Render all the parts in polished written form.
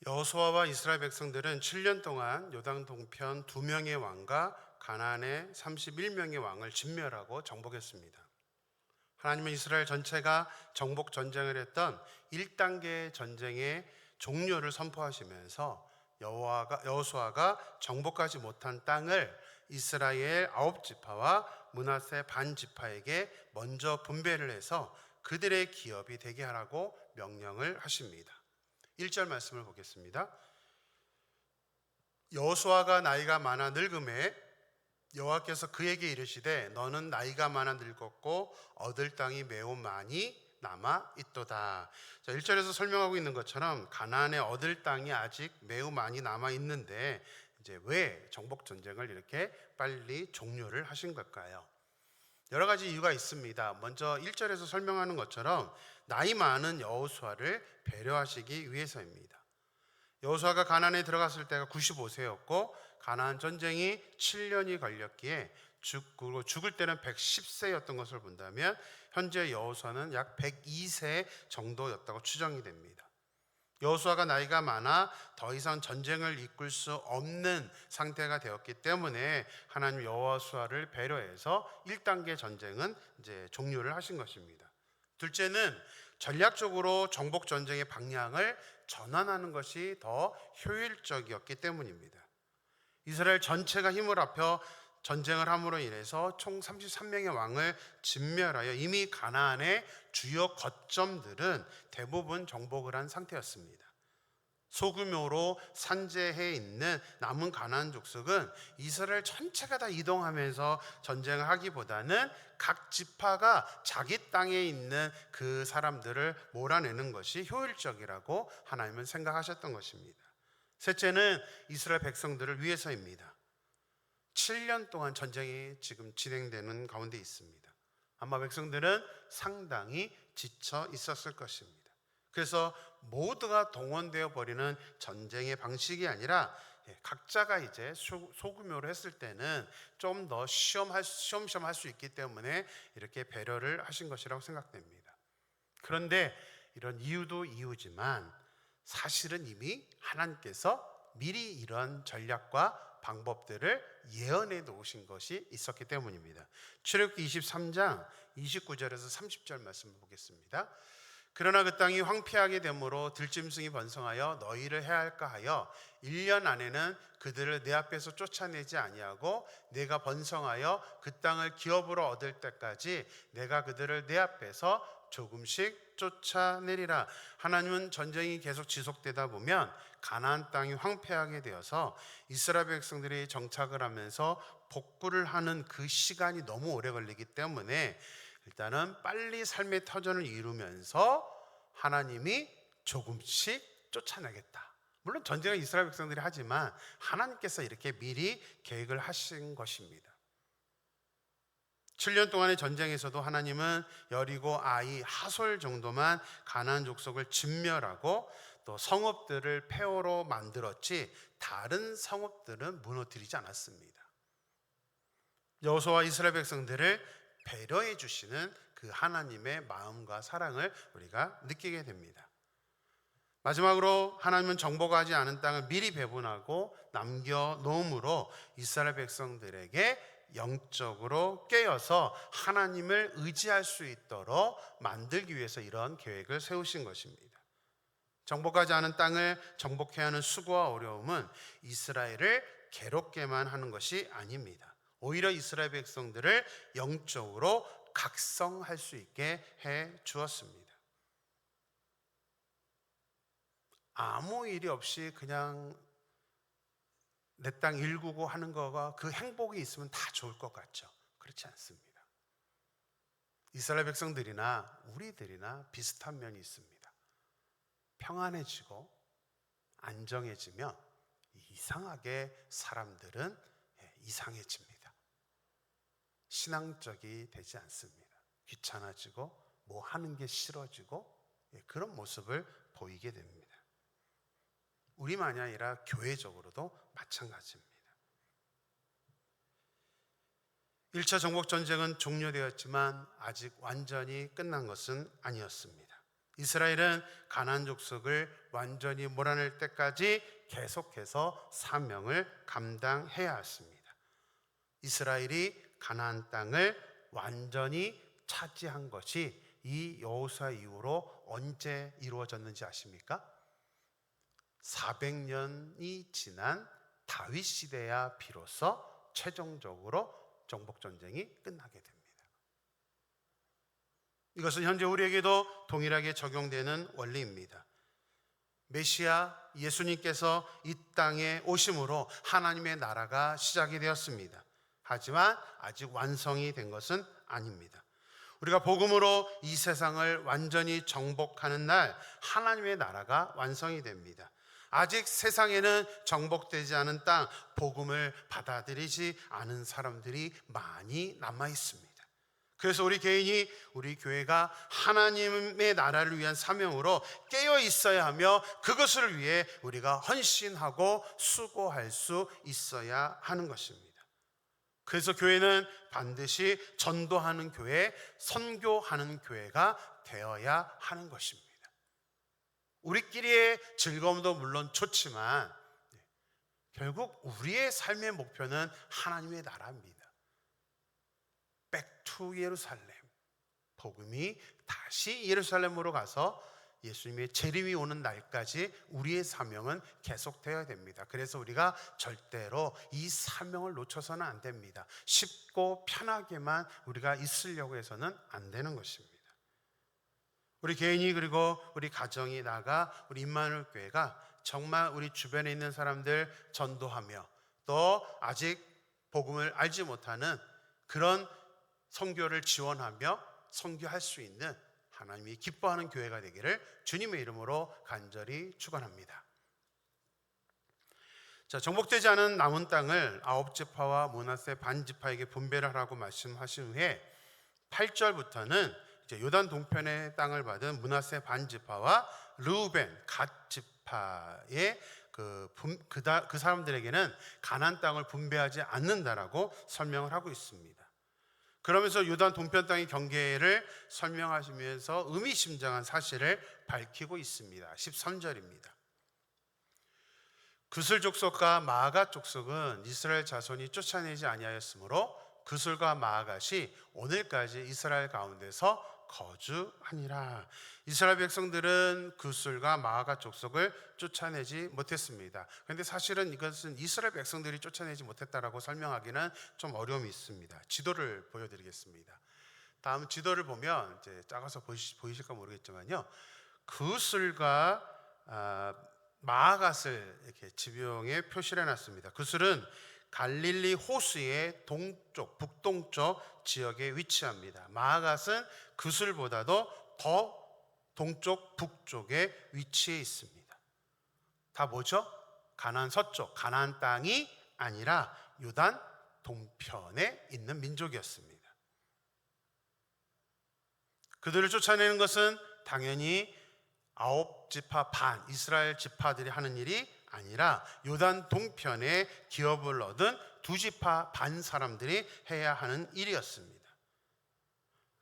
여호수아와 이스라엘 백성들은 7년 동안 요단 동편 2명의 왕과 가나안의 31명의 왕을 진멸하고 정복했습니다. 하나님은 이스라엘 전체가 정복 전쟁을 했던 1단계 전쟁의 종료를 선포하시면서 여호수아가 정복하지 못한 땅을 이스라엘 9지파와 므낫세 반지파에게 먼저 분배를 해서 그들의 기업이 되게 하라고 명령을 하십니다. 1절 말씀을 보겠습니다. 여호수아가 나이가 많아 늙음에 여호와께서 그에게 이르시되 너는 나이가 많아 늙었고 얻을 땅이 매우 많이 남아 있도다. 1절에서 설명하고 있는 것처럼 가나안에 얻을 땅이 아직 매우 많이 남아 있는데 이제 왜 정복 전쟁을 이렇게 빨리 종료를 하신 걸까요? 여러 가지 이유가 있습니다. 먼저 1절에서 설명하는 것처럼 나이 많은 여호수아를 배려하시기 위해서입니다. 여호수아가 가나안에 들어갔을 때가 95세였고 가나안 전쟁이 7년이 걸렸기에 죽을 때는 110세였던 것을 본다면 현재 여호수아는 약 102세 정도였다고 추정이 됩니다. 여호수아가 나이가 많아 더 이상 전쟁을 이끌 수 없는 상태가 되었기 때문에 하나님 여호수아를 배려해서 1단계 전쟁은 이제 종료를 하신 것입니다. 둘째는 전략적으로 정복 전쟁의 방향을 전환하는 것이 더 효율적이었기 때문입니다. 이스라엘 전체가 힘을 합쳐 전쟁을 함으로 인해서 총 33명의 왕을 진멸하여 이미 가나안의 주요 거점들은 대부분 정복을 한 상태였습니다. 소규모로 산재해 있는 남은 가나안 족속은 이스라엘 전체가 다 이동하면서 전쟁을 하기보다는 각 지파가 자기 땅에 있는 그 사람들을 몰아내는 것이 효율적이라고 하나님은 생각하셨던 것입니다. 셋째는 이스라엘 백성들을 위해서입니다. 7년 동안 전쟁이 지금 진행되는 가운데 있습니다. 아마 백성들은 상당히 지쳐 있었을 것입니다. 그래서 모두가 동원되어 버리는 전쟁의 방식이 아니라 각자가 이제 소규모로 했을 때는 좀 더 쉬엄쉬엄 할 수 있기 때문에 이렇게 배려를 하신 것이라고 생각됩니다. 그런데 이런 이유도 이유지만 사실은 이미 하나님께서 미리 이런 전략과 방법들을 예언해 놓으신 것이 있었기 때문입니다. 출애굽기 23장 29절에서 30절 말씀을 보겠습니다. 그러나 그 땅이 황폐하게 되므로 들짐승이 번성하여 너희를 해할까 하여 1년 안에는 그들을 내 앞에서 쫓아내지 아니하고 내가 번성하여 그 땅을 기업으로 얻을 때까지 내가 그들을 내 앞에서 조금씩 쫓아내리라. 하나님은 전쟁이 계속 지속되다 보면 가나안 땅이 황폐하게 되어서 이스라엘 백성들이 정착을 하면서 복구를 하는 그 시간이 너무 오래 걸리기 때문에 일단은 빨리 삶의 터전을 이루면서 하나님이 조금씩 쫓아내겠다. 물론 전쟁은 이스라엘 백성들이 하지만 하나님께서 이렇게 미리 계획을 하신 것입니다. 7년 동안의 전쟁에서도 하나님은 여리고 아이 하솔 정도만 가나안 족속을 진멸하고 또 성읍들을 폐허로 만들었지 다른 성읍들은 무너뜨리지 않았습니다. 여호수아와 이스라엘 백성들을 배려해 주시는 그 하나님의 마음과 사랑을 우리가 느끼게 됩니다. 마지막으로 하나님은 정복하지 않은 땅을 미리 배분하고 남겨놓음으로 이스라엘 백성들에게 영적으로 깨어서 하나님을 의지할 수 있도록 만들기 위해서 이런 계획을 세우신 것입니다. 정복하지 않은 땅을 정복해야 하는 수고와 어려움은 이스라엘을 괴롭게만 하는 것이 아닙니다. 오히려 이스라엘 백성들을 영적으로 각성할 수 있게 해 주었습니다. 아무 일이 없이 그냥 내 땅 일구고 하는 거가 그 행복이 있으면 다 좋을 것 같죠? 그렇지 않습니다. 이스라엘 백성들이나 우리들이나 비슷한 면이 있습니다. 평안해지고 안정해지면 이상하게 사람들은 이상해집니다. 신앙적이 되지 않습니다. 귀찮아지고 뭐 하는 게 싫어지고 그런 모습을 보이게 됩니다. 우리만이 아니라 교회적으로도 마찬가지입니다. 1차 정복 전쟁은 종료되었지만 아직 완전히 끝난 것은 아니었습니다. 이스라엘은 가나안 족속을 완전히 몰아낼 때까지 계속해서 사명을 감당해야 했습니다. 이스라엘이 가나안 땅을 완전히 차지한 것이 이 여호수아 이후로 언제 이루어졌는지 아십니까? 400년이 지난 다윗 시대야 비로소 최종적으로 정복 전쟁이 끝나게 됩니다. 이것은 현재 우리에게도 동일하게 적용되는 원리입니다. 메시아 예수님께서 이 땅에 오심으로 하나님의 나라가 시작이 되었습니다. 하지만 아직 완성이 된 것은 아닙니다. 우리가 복음으로 이 세상을 완전히 정복하는 날 하나님의 나라가 완성이 됩니다. 아직 세상에는 정복되지 않은 땅, 복음을 받아들이지 않은 사람들이 많이 남아 있습니다. 그래서 우리 개인이, 우리 교회가 하나님의 나라를 위한 사명으로 깨어 있어야 하며 그것을 위해 우리가 헌신하고 수고할 수 있어야 하는 것입니다. 그래서 교회는 반드시 전도하는 교회, 선교하는 교회가 되어야 하는 것입니다. 우리끼리의 즐거움도 물론 좋지만 결국 우리의 삶의 목표는 하나님의 나라입니다. Back to 예루살렘. 복음이 다시 예루살렘으로 가서 예수님의 재림이 오는 날까지 우리의 사명은 계속되어야 됩니다. 그래서 우리가 절대로 이 사명을 놓쳐서는 안 됩니다. 쉽고 편하게만 우리가 있으려고 해서는 안 되는 것입니다. 우리 개인이 그리고 우리 가정이 나가 우리 임마누엘 교회가 정말 우리 주변에 있는 사람들 전도하며 또 아직 복음을 알지 못하는 그런 선교를 지원하며 선교할 수 있는 하나님이 기뻐하는 교회가 되기를 주님의 이름으로 간절히 축원합니다. 자, 정복되지 않은 남은 땅을 9지파와 므낫세 반지파에게 분배를 하라고 말씀하신 후에 8절부터는 이제 요단 동편의 땅을 받은 므낫세 반지파와 르우벤 갓 지파의 그 사람들에게는 가나안 땅을 분배하지 않는다라고 설명을 하고 있습니다. 그러면서 요단 동편 땅의 경계를 설명하시면서 의미심장한 사실을 밝히고 있습니다. 13절입니다. 그술 족속과 마아갓 족속은 이스라엘 자손이 쫓아내지 아니하였으므로 그술과 마아갓이 오늘까지 이스라엘 가운데서 거주하니라. 이스라엘 백성들은 그술과 마아갓 족속을 쫓아내지 못했습니다. 그런데 사실은 이것은 이스라엘 백성들이 쫓아내지 못했다라고 설명하기는 좀 어려움이 있습니다. 지도를 보여드리겠습니다. 다음 지도를 보면 이제 작아서 보이실까 모르겠지만요, 그술과 마아갓을 이렇게 지붕에 표시를 해놨습니다. 그술은 갈릴리 호수의 동쪽, 북동쪽 지역에 위치합니다. 마아갓은 그술보다도 더 동쪽, 북쪽에 위치해 있습니다. 다 뭐죠? 가나안 서쪽, 가나안 땅이 아니라 요단 동편에 있는 민족이었습니다. 그들을 쫓아내는 것은 당연히 9지파 반, 이스라엘 지파들이 하는 일이 아니라 요단 동편에 기업을 얻은 2지파 반 사람들이 해야 하는 일이었습니다.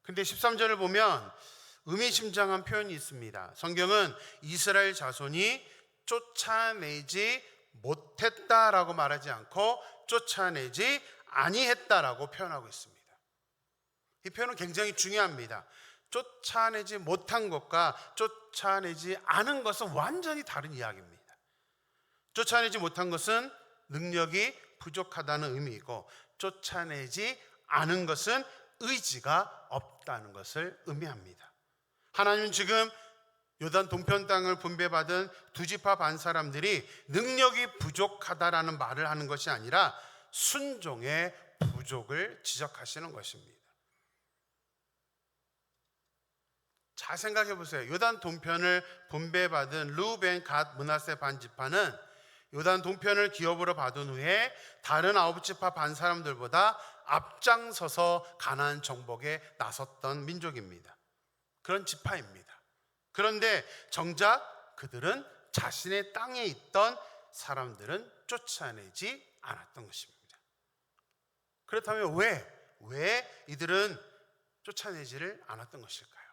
근데 13절을 보면 의미심장한 표현이 있습니다. 성경은 이스라엘 자손이 쫓아내지 못했다라고 말하지 않고 쫓아내지 아니했다라고 표현하고 있습니다. 이 표현은 굉장히 중요합니다. 쫓아내지 못한 것과 쫓아내지 않은 것은 완전히 다른 이야기입니다. 쫓아내지 못한 것은 능력이 부족하다는 의미이고, 쫓아내지 않은 것은 의지가 없다는 것을 의미합니다. 하나님은 지금 요단 동편 땅을 분배받은 2지파 반 사람들이 능력이 부족하다라는 말을 하는 것이 아니라 순종의 부족을 지적하시는 것입니다. 잘 생각해 보세요. 요단 동편을 분배받은 르우벤, 갓, 므낫세 반지파는 요단 동편을 기업으로 받은 후에 다른 9지파 반 사람들보다 앞장서서 가나안 정복에 나섰던 민족입니다. 그런 지파입니다. 그런데 정작 그들은 자신의 땅에 있던 사람들은 쫓아내지 않았던 것입니다. 그렇다면 왜 이들은 쫓아내지를 않았던 것일까요?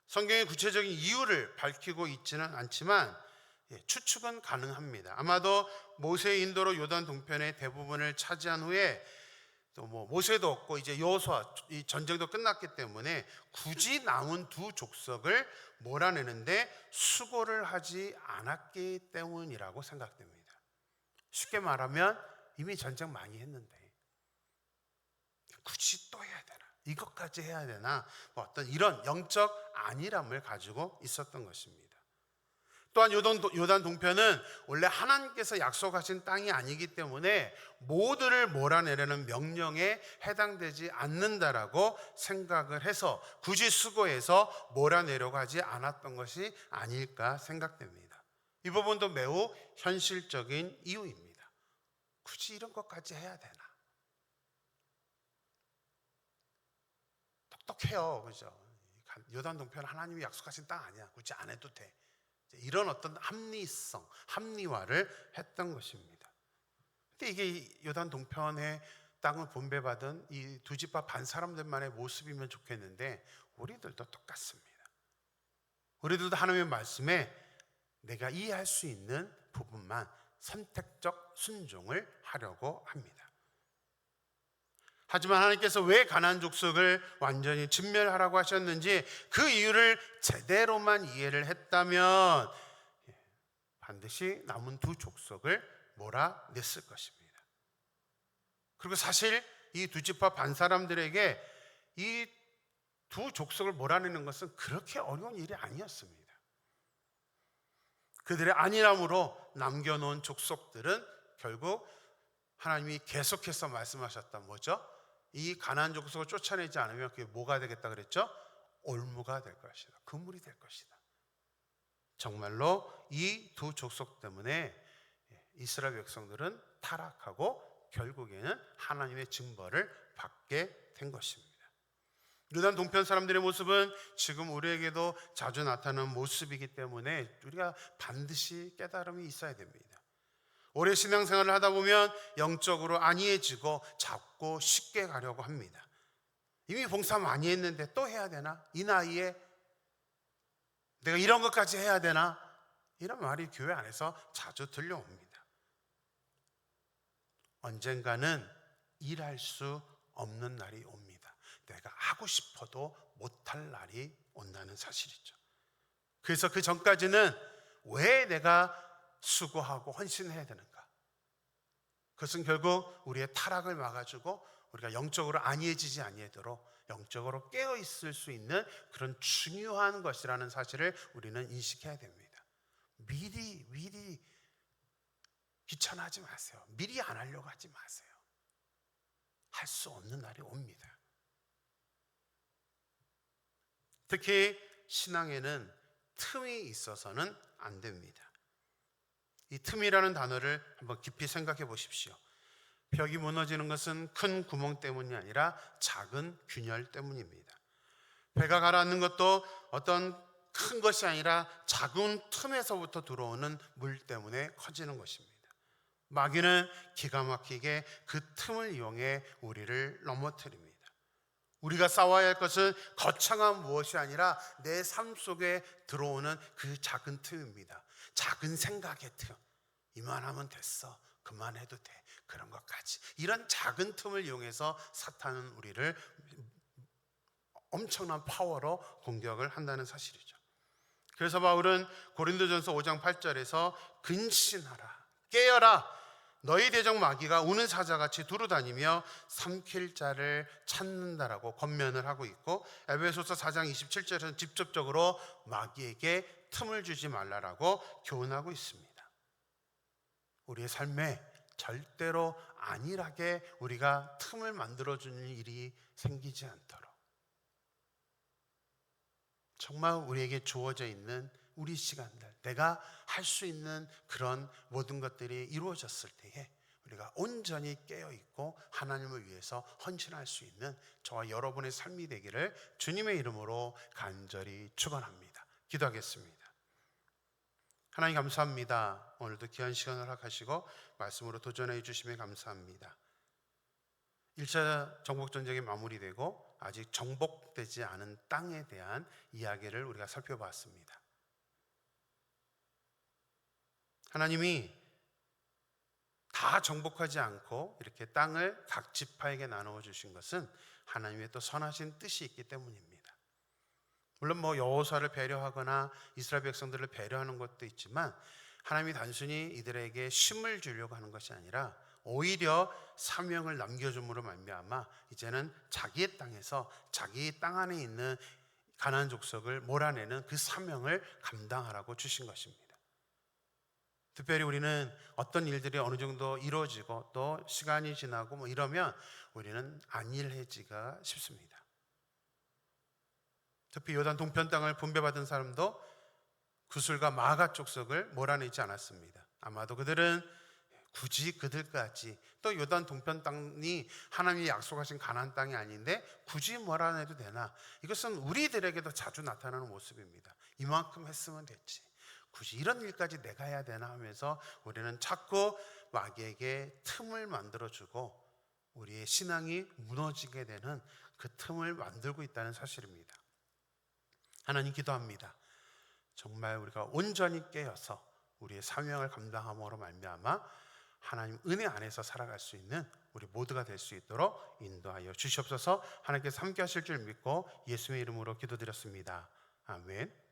성경의 구체적인 이유를 밝히고 있지는 않지만 추측은 가능합니다. 아마도 모세의 인도로 요단 동편의 대부분을 차지한 후에 또 모세도 없고 이제 여호수아 이 전쟁도 끝났기 때문에 굳이 남은 두 족속을 몰아내는데 수고를 하지 않았기 때문이라고 생각됩니다. 쉽게 말하면 이미 전쟁 많이 했는데 굳이 또 해야 되나? 이것까지 해야 되나? 어떤 이런 영적 안일함을 가지고 있었던 것입니다. 또한 요단 동편은 원래 하나님께서 약속하신 땅이 아니기 때문에 모두를 몰아내려는 명령에 해당되지 않는다라고 생각을 해서 굳이 수고해서 몰아내려고 하지 않았던 것이 아닐까 생각됩니다. 이 부분도 매우 현실적인 이유입니다. 굳이 이런 것까지 해야 되나? 똑똑해요, 그죠? 요단 동편 하나님이 약속하신 땅 아니야. 굳이 안 해도 돼. 이런 어떤 합리성, 합리화를 했던 것입니다. 근데 이게 요단 동편의 땅을 분배받은 이 두 집합 반 사람들만의 모습이면 좋겠는데 우리들도 똑같습니다. 우리들도 하나님의 말씀에 내가 이해할 수 있는 부분만 선택적 순종을 하려고 합니다. 하지만 하나님께서 왜 가나안 족속을 완전히 진멸하라고 하셨는지 그 이유를 제대로만 이해를 했다면 반드시 남은 두 족속을 몰아냈을 것입니다. 그리고 사실 이 두 집합 반 사람들에게 이 두 족속을 몰아내는 것은 그렇게 어려운 일이 아니었습니다. 그들의 안일함으로 남겨놓은 족속들은 결국 하나님이 계속해서 말씀하셨던 뭐죠? 이 가나안 족속을 쫓아내지 않으면 그게 뭐가 되겠다 그랬죠? 올무가 될 것이다. 그물이 될 것이다. 정말로 이 두 족속 때문에 이스라엘 백성들은 타락하고 결국에는 하나님의 징벌을 받게 된 것입니다. 요단 동편 사람들의 모습은 지금 우리에게도 자주 나타나는 모습이기 때문에 우리가 반드시 깨달음이 있어야 됩니다. 오래 신앙생활을 하다 보면 영적으로 안이해지고 자꾸 쉽게 가려고 합니다. 이미 봉사 많이 했는데 또 해야 되나? 이 나이에 내가 이런 것까지 해야 되나? 이런 말이 교회 안에서 자주 들려옵니다. 언젠가는 일할 수 없는 날이 옵니다. 내가 하고 싶어도 못할 날이 온다는 사실이죠. 그래서 그 전까지는 왜 내가 수고하고 헌신해야 되는가? 그것은 결국 우리의 타락을 막아주고 우리가 영적으로 안이해지지 아니하도록 영적으로 깨어있을 수 있는 그런 중요한 것이라는 사실을 우리는 인식해야 됩니다. 미리 귀찮아하지 마세요. 미리 안 하려고 하지 마세요. 할 수 없는 날이 옵니다. 특히 신앙에는 틈이 있어서는 안 됩니다. 이 틈이라는 단어를 한번 깊이 생각해 보십시오. 벽이 무너지는 것은 큰 구멍 때문이 아니라 작은 균열 때문입니다. 배가 가라앉는 것도 어떤 큰 것이 아니라 작은 틈에서부터 들어오는 물 때문에 커지는 것입니다. 마귀는 기가 막히게 그 틈을 이용해 우리를 넘어뜨립니다. 우리가 싸워야 할 것은 거창한 무엇이 아니라 내 삶 속에 들어오는 그 작은 틈입니다. 작은 생각의 틈. 이만하면 됐어. 그만해도 돼. 그런 것까지. 이런 작은 틈을 이용해서 사탄은 우리를 엄청난 파워로 공격을 한다는 사실이죠. 그래서 바울은 고린도전서 5장 8절에서 근신하라, 깨어라. 너희 대적 마귀가 우는 사자같이 두루다니며 삼킬 자를 찾는다라고 권면을 하고 있고, 에베소서 4장 27절에서는 직접적으로 마귀에게 틈을 주지 말라라고 교훈하고 있습니다. 우리의 삶에 절대로 안일하게 우리가 틈을 만들어주는 일이 생기지 않도록 정말 우리에게 주어져 있는 우리 시간들, 내가 할 수 있는 그런 모든 것들이 이루어졌을 때에 우리가 온전히 깨어있고 하나님을 위해서 헌신할 수 있는 저와 여러분의 삶이 되기를 주님의 이름으로 간절히 축원합니다. 기도하겠습니다. 하나님 감사합니다. 오늘도 귀한 시간을 허락하시고 말씀으로 도전해 주심에 감사합니다. 1차 정복전쟁이 마무리되고 아직 정복되지 않은 땅에 대한 이야기를 우리가 살펴봤습니다. 하나님이 다 정복하지 않고 이렇게 땅을 각 지파에게 나누어 주신 것은 하나님의 또 선하신 뜻이 있기 때문입니다. 물론 여호수아를 배려하거나 이스라엘 백성들을 배려하는 것도 있지만 하나님이 단순히 이들에게 쉼을 주려고 하는 것이 아니라 오히려 사명을 남겨줌으로 말미암아 이제는 자기의 땅에서 자기 땅 안에 있는 가나안 족속을 몰아내는 그 사명을 감당하라고 주신 것입니다. 특별히 우리는 어떤 일들이 어느 정도 이루어지고 또 시간이 지나고 이러면 우리는 안일해지기가 쉽습니다. 특히 요단 동편 땅을 분배받은 사람도 구슬과 마가 족속을 몰아내지 않았습니다. 아마도 그들은 굳이 그들까지 또 요단 동편 땅이 하나님이 약속하신 가나안 땅이 아닌데 굳이 몰아내도 되나? 이것은 우리들에게도 자주 나타나는 모습입니다. 이만큼 했으면 됐지. 굳이 이런 일까지 내가 해야 되나 하면서 우리는 자꾸 마귀에게 틈을 만들어주고 우리의 신앙이 무너지게 되는 그 틈을 만들고 있다는 사실입니다. 하나님 기도합니다. 정말 우리가 온전히 깨어서 우리의 사명을 감당함으로 말미암아 하나님 은혜 안에서 살아갈 수 있는 우리 모두가 될 수 있도록 인도하여 주시옵소서. 하나님께서 함께 하실 줄 믿고 예수의 이름으로 기도드렸습니다. 아멘.